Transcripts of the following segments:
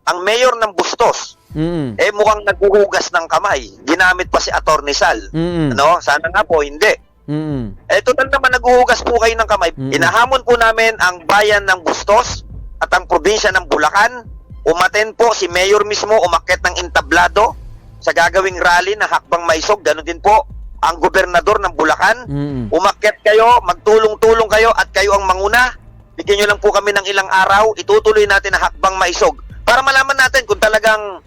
ang mayor ng Bustos, mukhang naghuhugas ng kamay. Ginamit pa si Atty. Sal. Ano? Sana nga po, hindi. Total naman naghuhugas po kayo ng kamay. Inahamon po namin ang bayan ng Bustos at ang probinsya ng Bulacan. Umaten po si mayor mismo, umakyat ng entablado sa gagawing rally na Hakbang Maisog. Ganon din po ang gobernador ng Bulacan. Umakyat kayo, magtulong-tulong kayo at kayo ang manguna. Bigyan nyo lang po kami ng ilang araw. Itutuloy natin ang Hakbang Maisog para malaman natin kung talagang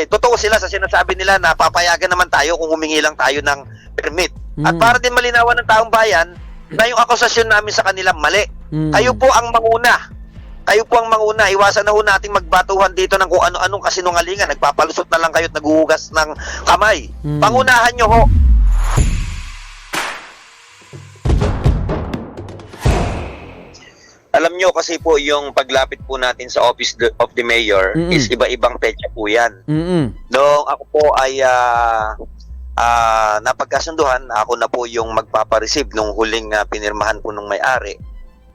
totoo sila sa sinasabi nila na papayagan naman tayo kung humingi lang tayo ng permit. At para din malinawan ng taong bayan na yung akusasyon namin sa kanila mali. Kayo po ang manguna. Kayo po ang manguna. Iwasan na ho nating magbatuhan dito ng kung ano-anong kasinungalingan. Nagpapalusot na lang kayo at naghuhugas ng kamay. Pangunahan nyo ho. Alam nyo kasi po yung paglapit po natin sa Office of the Mayor is iba-ibang petsa po yan. Noong ako po ay napagkasunduhan, ako na po yung magpapareceive nung huling pinirmahan po nung may-ari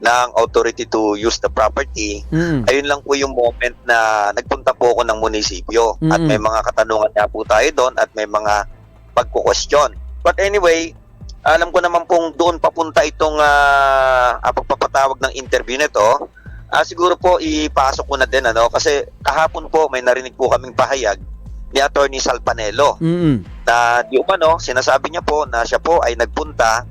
ng authority to use the property. Ayun lang po yung moment na nagpunta po ako ng munisipyo at may mga katanungan nga po tayo doon at may mga pagkukwestiyon. But anyway, alam ko naman pong doon papunta itong pagpapatawag ng interview nito. Siguro po ipasok ko na din kasi kahapon po may narinig po kaming pahayag ni Atty. Sal Panelo na di umano sinasabi niya po na siya po ay nagpunta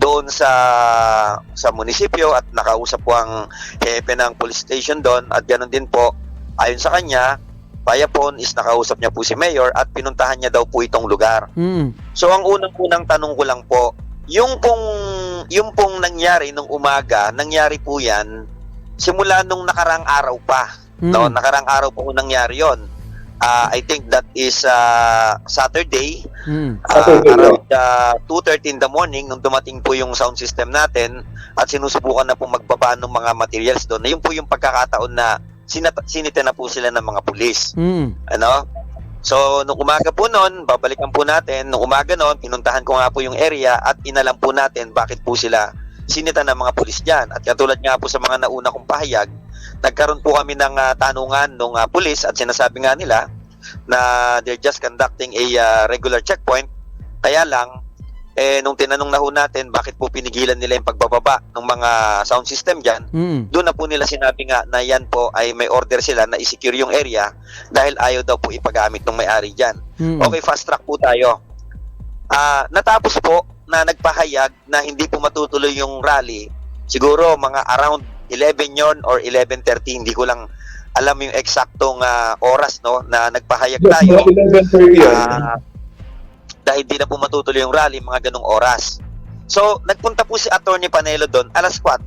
doon sa munisipyo at nakausap po ang hepe ng police station doon at ganoon din po ayon sa kanya Payapon is nakausap niya po si Mayor at pinuntahan niya daw po itong lugar. So ang unang tanong ko lang po, yung pong nangyari nung umaga, nangyari po yan simula nung nakarang araw pa. No, nakarang araw po nangyari yon. I think that is Saturday. Around 2:30 in the morning nung dumating po yung sound system natin at sinusubukan na po magbaba ng mga materials doon. Na yun po yung pagkakataon na sinita na po sila ng mga pulis. So, nung umaga po noon, babalikan po natin, nung umaga noon, pinuntahan ko nga po yung area at inalam po natin bakit po sila sinita ng mga pulis dyan. At katulad nga po sa mga nauna kong pahayag, nagkaroon po kami ng tanungan ng pulis at sinasabi nga nila na they're just conducting a regular checkpoint. Kaya lang, nung tinanong na ho natin bakit po pinigilan nila yung pagbababa ng mga sound system dyan, doon na po nila sinabi nga na yan po ay may order sila na i-secure yung area dahil ayaw daw po ipagamit ng may-ari dyan. Okay, fast track po tayo. Natapos po na nagpahayag na hindi po matutuloy yung rally, siguro mga around 11 yon or 11:30, hindi ko lang alam yung eksaktong oras na nagpahayag tayo. Dahil di na po matutuloy yung rally, mga ganong oras. So, nagpunta po si Atty. Panelo doon alas 4.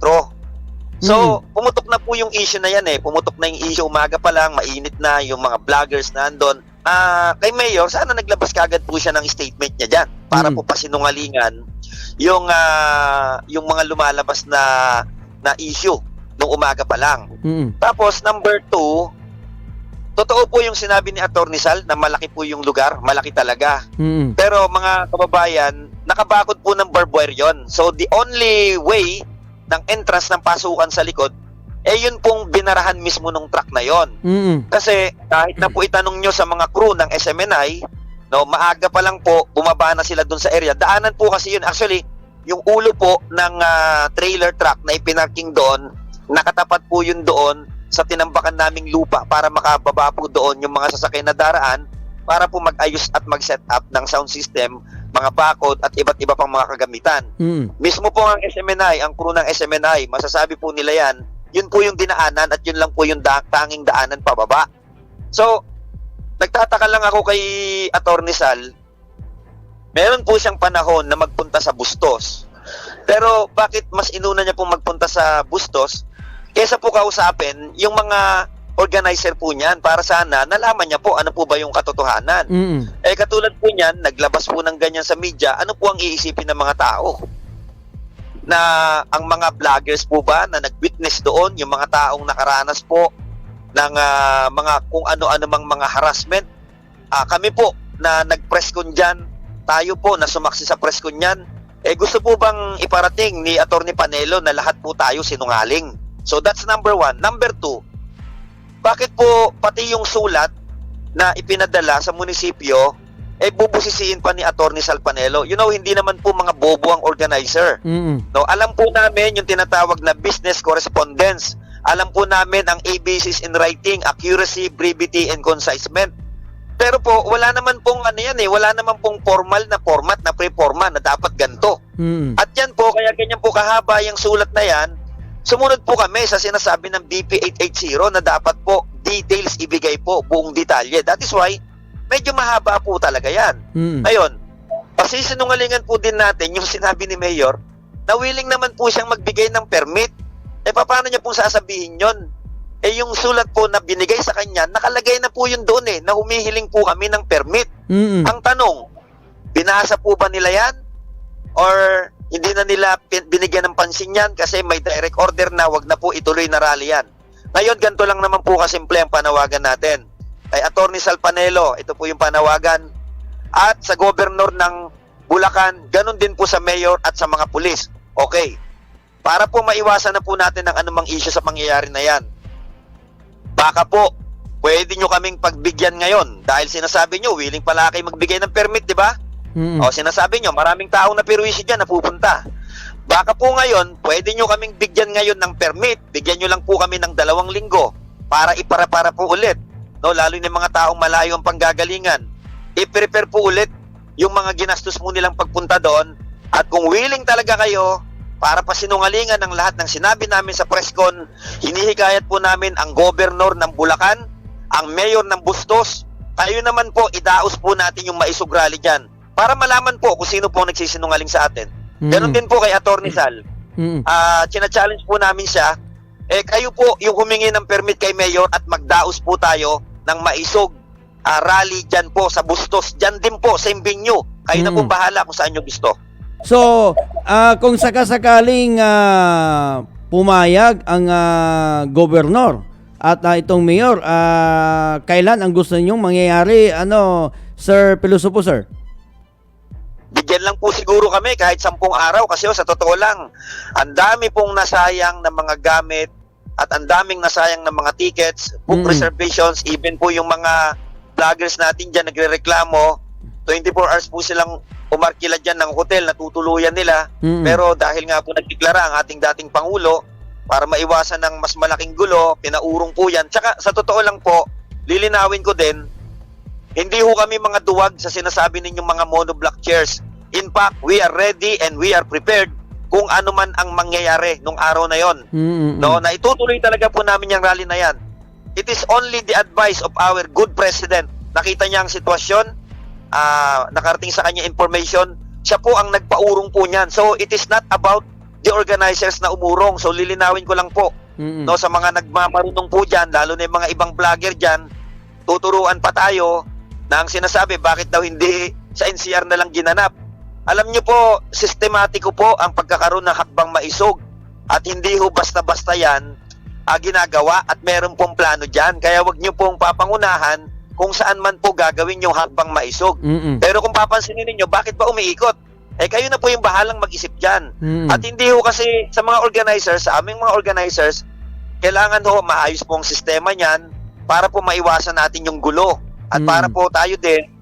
So, pumutok na po yung issue na yan Pumutok na yung issue, umaga pa lang, mainit na yung mga vloggers na andon. Kay Mayor, sana naglabas kagad po siya ng statement niya dyan para po pasinungalingan yung mga lumalabas na issue nung umaga pa lang. Tapos, number 2, totoo po yung sinabi ni Atty. Sal na malaki po yung lugar, malaki talaga. Pero mga kababayan, nakabakod po ng barbed wire yun. So the only way ng entrance ng pasukan sa likod, yun pong binarahan mismo ng truck na yon. Kasi kahit na po itanong nyo sa mga crew ng SMNI, maaga pa lang po, bumaba na sila dun sa area. Daanan po kasi yun. Actually, yung ulo po ng trailer truck na ipinarking doon, nakatapat po yun doon sa tinambakan naming lupa para makababa po doon yung mga sasakyan na daraan para po mag-ayos at mag-set up ng sound system, mga bakod at iba't iba pang mga kagamitan. Mismo po ang SMNI, ang crew ng SMNI, masasabi po nila yan, yun po yung dinaanan at yun lang po yung tanging daanan pababa. So, nagtataka lang ako kay Atty. Sal, meron po siyang panahon na magpunta sa Bustos. Pero bakit mas inuna niya pong magpunta sa Bustos kesa po kausapin yung mga organizer po niyan para sana nalaman niya po ano po ba yung katotohanan. Katulad po niyan, naglabas po ng ganyan sa media, ano po ang iisipin ng mga tao? Na ang mga vloggers po ba na nag-witness doon, yung mga taong nakaranas po ng mga kung ano-ano mang mga harassment, kami po na nag-press con dyan, tayo po na sumaksi sa press con yan, gusto po bang iparating ni Atty. Panelo na lahat po tayo sinungaling? So that's number 1. Number 2, bakit po pati yung sulat na ipinadala sa munisipyo bubusisiin pa ni Atty. Sal Panelo? Hindi naman po mga bobo ang organizer. No, alam po namin yung tinatawag na business correspondence. Alam po namin ang ABCs in writing, accuracy, brevity, and concisement. Pero po, wala naman pong wala naman pong formal na format na pre-forma na dapat ganito. At yan po, kaya ganyan po kahaba yung sulat na yan, sumunod po kami sa sinasabi ng BP 880 na dapat po details ibigay po, buong detalye. That is why, medyo mahaba po talaga yan. Ngayon, pasisinungalingan po din natin yung sinabi ni Mayor na willing naman po siyang magbigay ng permit. Paano niya pong sasabihin yon? Yung sulat po na binigay sa kanya, nakalagay na po yun doon na humihiling po kami ng permit. Ang tanong, binasa po ba nila yan? Or hindi na nila binigyan ng pansin yan kasi may direct order na wag na po ituloy na rally yan. Ngayon, ganito lang naman po kasimple ang panawagan natin. Kay Atty. Sal Panelo, ito po yung panawagan. At sa gobernador ng Bulacan, ganun din po sa mayor at sa mga pulis. Okay. Para po maiwasan na po natin ang anumang issue sa pangyayari na yan. Baka po, pwede nyo kaming pagbigyan ngayon dahil sinasabi nyo, willing pala kayo magbigay ng permit, di ba? O sinasabi nyo, maraming taong napiruwisyo dyan na pupunta. Baka po ngayon, pwede nyo kaming bigyan ngayon ng permit. Bigyan nyo lang po kami ng 2 linggo para ipara-para po ulit. No, lalo na yung mga taong malayo ang panggagalingan. I-prepare po ulit yung mga ginastos mo nilang pagpunta doon. At kung willing talaga kayo, para pasinungalingan ng lahat ng sinabi namin sa presscon, hinihikayat po namin ang gobernador ng Bulacan, ang mayor ng Bustos, kayo naman po, idaos po natin yung maisog rally dyan para malaman po kung sino po nagsisinungaling sa atin. Ganon din po kay Atty. Sal. China-challenge po namin siya, kayo po yung humingi ng permit kay mayor at magdaos po tayo ng maisog rally dyan po sa Bustos, dyan din po sa venue. Kayo na po bahala kung saan nyo gusto. So, kung sakasakaling pumayag ang gobernador at itong mayor, kailan ang gusto ninyong mangyayari, Sir Pilosopo, sir? Bigyan lang po siguro kami kahit 10 araw kasi sa totoo lang, ang dami pong nasayang na mga gamit at ang daming nasayang na mga tickets, book reservations, even po yung mga vloggers natin dyan nagre-reklamo, 24 hours po silang umarkila dyan ng hotel na tutuluyan nila. Pero dahil nga po nagdeklara ang ating dating Pangulo, para maiwasan ng mas malaking gulo, pinaurong po yan. Tsaka sa totoo lang po, lilinawin ko din, hindi ho kami mga duwag sa sinasabi ninyong mga monoblock chairs. In fact, we are ready and we are prepared kung ano man ang mangyayari nung araw na yon. No, na itutuloy talaga po namin yung rally na yan. It is only the advice of our good president. Nakita niya ang sitwasyon, nakarating sa kanya information, siya po ang nagpaurong po niyan. So it is not about the organizers na umurong. So lilinawin ko lang po, no, sa mga nagmamarunong po diyan, lalo na yung mga ibang vlogger diyan, tuturuan pa tayo na ang sinasabi bakit daw hindi sa NCR na lang ginanap. Alam niyo po, sistematiko po ang pagkakaroon ng hakbang maisog at hindi ho basta-basta yan ginagawa at meron pong plano diyan. Kaya wag niyo pong papangunahan kung saan man po gagawin yung hakbang maisog. Pero kung papansinin niyo, bakit ba umiikot? Kayo na po yung bahalang mag-isip dyan. At hindi ho kasi sa mga organizers, sa aming mga organizers, kailangan ho maayos pong sistema niyan para po maiwasan natin yung gulo. At para po tayo din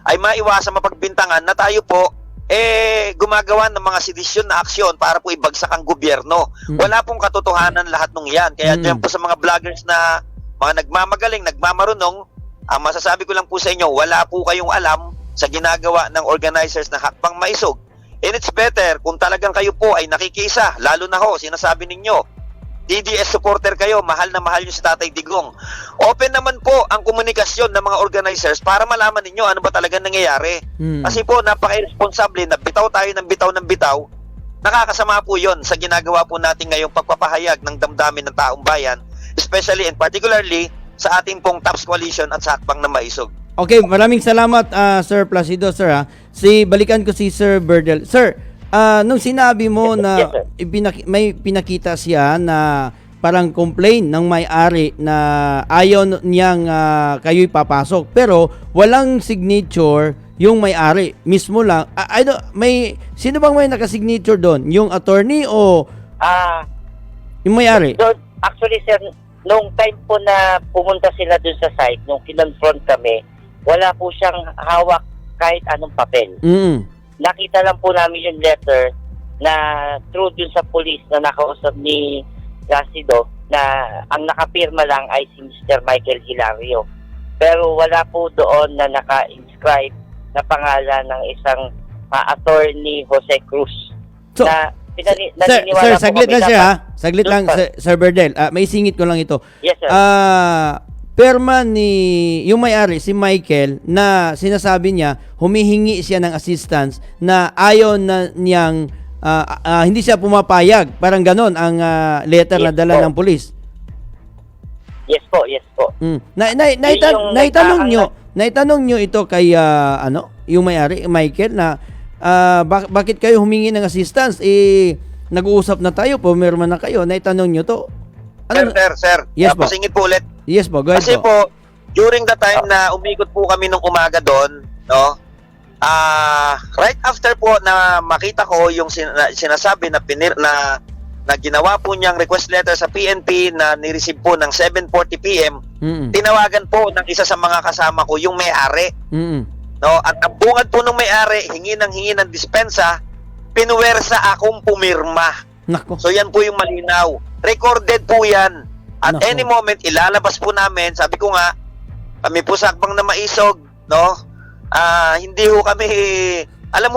ay maiwasan mapagbintangan na tayo po gumagawa ng mga sedisyon na aksyon para po ibagsak ang gobyerno. Wala pong katotohanan lahat ng yan. Kaya dyan po sa mga vloggers na mga nagmamagaling, nagmamarunong, ang masasabi ko lang po sa inyo, wala po kayong alam sa ginagawa ng organizers na hakbang maisog. And it's better kung talagang kayo po ay nakikisa, lalo na ho, sinasabi ninyo, DDS supporter kayo, mahal na mahal nyo si Tatay Digong. Open naman po ang komunikasyon ng mga organizers para malaman ninyo ano ba talaga nangyayari. Kasi po, napaka-irresponsable na bitaw tayo ng bitaw. Nakakasama po yon sa ginagawa po natin ngayong pagpapahayag ng damdamin ng taong bayan, especially and particularly sa ating pong TAPS Coalition at sa hakbang na maisog. Okay, maraming salamat, Sir Placido, sir. Balikan ko si Sir Berdel. Sir, nung sinabi mo na may pinakita siya na parang complain ng may-ari na ayaw niyang kayo'y papasok, pero walang signature yung may-ari mismo lang. Sino bang may naka-signature doon? Yung attorney o yung may-ari? Actually, sir, nung time po na pumunta sila dun sa site, nung kinonfront kami, wala po siyang hawak kahit anong papel. Nakita lang po namin yung letter na through dun sa police na nakausap ni Placido na ang nakapirma lang ay si Mr. Michael Hilario. Pero wala po doon na naka-inscribe na pangalan ng isang attorney Jose Cruz. So, Sir, saglit lang siya ha. Saglit lang, Sir Berdel. May singit ko lang ito. Yes, sir. Perma ni yung may-ari, si Michael, na sinasabi niya, humihingi siya ng assistance na ayaw na niyang, hindi siya pumapayag. Parang ganon ang letter na dala ng pulis. Yes po, yes po. Naitanong nyo ito kay, yung may-ari, Michael, na bakit kayo humingi ng assistance? Nag-uusap na tayo, pumirma na kayo. Naitanong nyo to. Sir. Yes po. Pasingit po ulit. Yes po, go ahead Kasi po, during the time na umikot po kami nung umaga doon, no? Right after po na makita ko yung sinasabi na ginawa po niyang request letter sa PNP na ni-receive po ng 7:40 PM, tinawagan po ng isa sa mga kasama ko yung may-ari. No, at ang bungad po ng may-ari, hingi ng dispensa, pinuwersa akong pumirma. Nako. So yan po yung malinaw. Recorded po yan. At Nako. any moment, ilalabas po namin. Sabi ko nga, kami po sakbang na maisog, no? Hindi ho kami, alam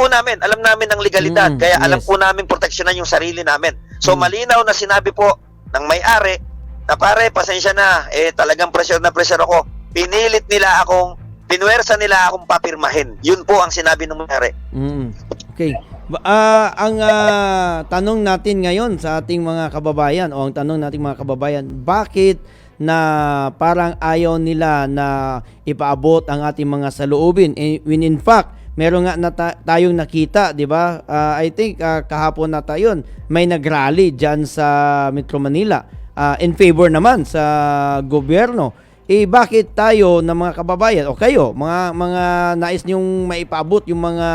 namin ang legalidad. Kaya alam yes. po namin proteksyonan yung sarili namin. So malinaw na sinabi po ng may-ari, na pare, pasensya na, talagang pressure na pressure ako. Pinilit nila akong, pinuwersa nila akong papirmahin. Yun po ang sinabi ng may-ari. Okay. Ang tanong natin ngayon sa ating mga kababayan o ang tanong nating mga kababayan, bakit na parang ayaw nila na ipaabot ang ating mga saloobin? When in fact, meron nga tayong nakita, di ba? I think kahapon na tayo, may nagrally dyan sa Metro Manila in favor naman sa gobyerno. Bakit tayo na mga kababayan o kayo, mga nais niyong maipaabot yung mga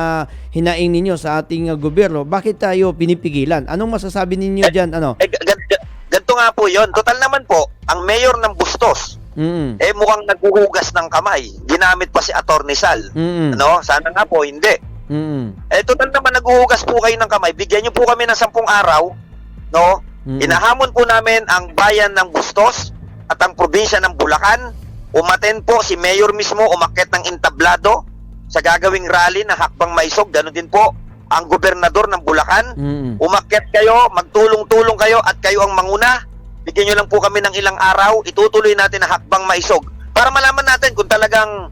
hinaing ninyo sa ating gobyerno, bakit tayo pinipigilan? Anong masasabi ninyo diyan? Ganito nga po 'yon. Total naman po, ang mayor ng Bustos, mukhang naghuhugas ng kamay. Ginamit pa si Attorney Sal. Ano? Sana nga po hindi. Total naman naghuhugas po kayo ng kamay. Bigyan niyo po kami ng 10 araw, no? Inahamon po namin ang bayan ng Bustos at ang probinsya ng Bulacan. Umaten po si Mayor mismo, umakyat ng entablado sa gagawing rally na Hakbang Maisog. Ganon din po ang gobernador ng Bulacan. Umakyat kayo, magtulong-tulong kayo at kayo ang manguna. Bigyan nyo lang po kami ng ilang araw, itutuloy natin ang Hakbang Maisog para malaman natin kung talagang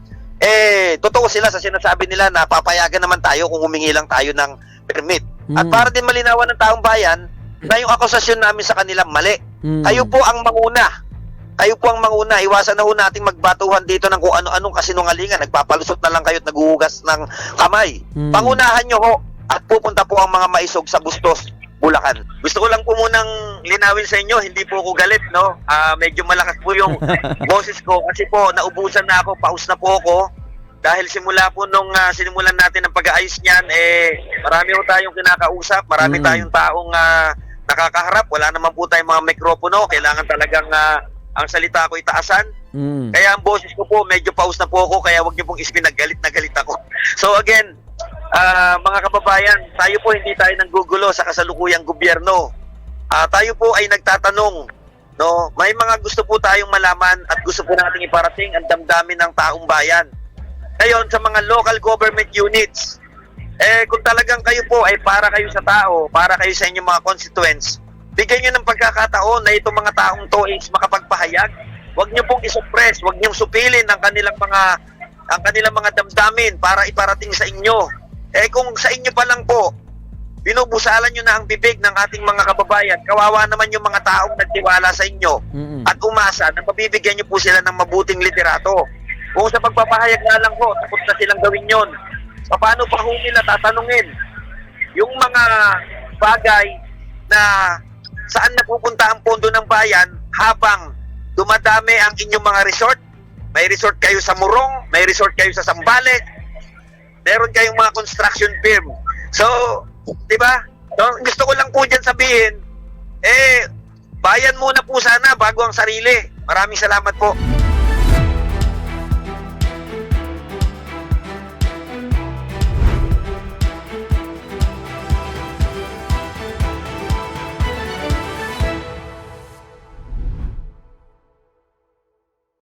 totoo sila sa sinasabi nila na papayagan naman tayo kung humingi lang tayo ng permit. At para din malinawan ng taong bayan na yung akusasyon namin sa kanila mali. Kayo po ang manguna. Kayo po ang manguna. Iwasan na ho nating magbatuhan dito ng kung ano-anong kasinungalingan. Nagpapalusot na lang kayo at naguhugas ng kamay. Pangunahan nyo ho at pupunta po ang mga maisog sa Bustos, Bulacan. Gusto ko lang po munang linawin sa inyo, hindi po ako galit, no? Medyo malakas po yung boses ko kasi po naubusan na ako, paus na po ako. Dahil simula po nung sinimulan natin ang pag-aayos niyan, marami po tayong kinakausap, marami tayong taong nakakaharap. Wala naman po tayong mga mikropono. Kailangan talagang ang salita ko itaasan. Kaya ang boses ko po, medyo paus na po ako, kaya wag niyo pong isipin na galit ako. So again, mga kababayan, tayo po hindi tayo nanggugulo sa kasalukuyang gobyerno. Tayo po ay nagtatanong, no? May mga gusto po tayong malaman at gusto po nating iparating ang damdamin ng taong bayan. Ngayon, sa mga local government units, kung talagang kayo po ay para kayo sa tao, para kayo sa inyong mga constituents, bigyan nyo ng pagkakataon na itong mga taong to is makapagpahayag. Huwag nyo pong isuppress, huwag nyo supilin ang kanilang mga damdamin para iparating sa inyo. Kung sa inyo pa lang po, binubusalan nyo na ang bibig ng ating mga kababayan, kawawa naman yung mga taong nagtiwala sa inyo at umasa na mabibigyan nyo po sila ng mabuting liderato. Kung sa pagpapahayag na lang po, tapos na silang gawin yon, paano pa ho nila tatanungin yung mga bagay na saan napupunta ang pondo ng bayan habang dumadami ang inyong mga resort? May resort kayo sa Morong, may resort kayo sa Sambales, meron kayong mga construction firm. So, di ba? So, gusto ko lang po dyan sabihin, Bayan muna po sana bago ang sarili. Maraming salamat po.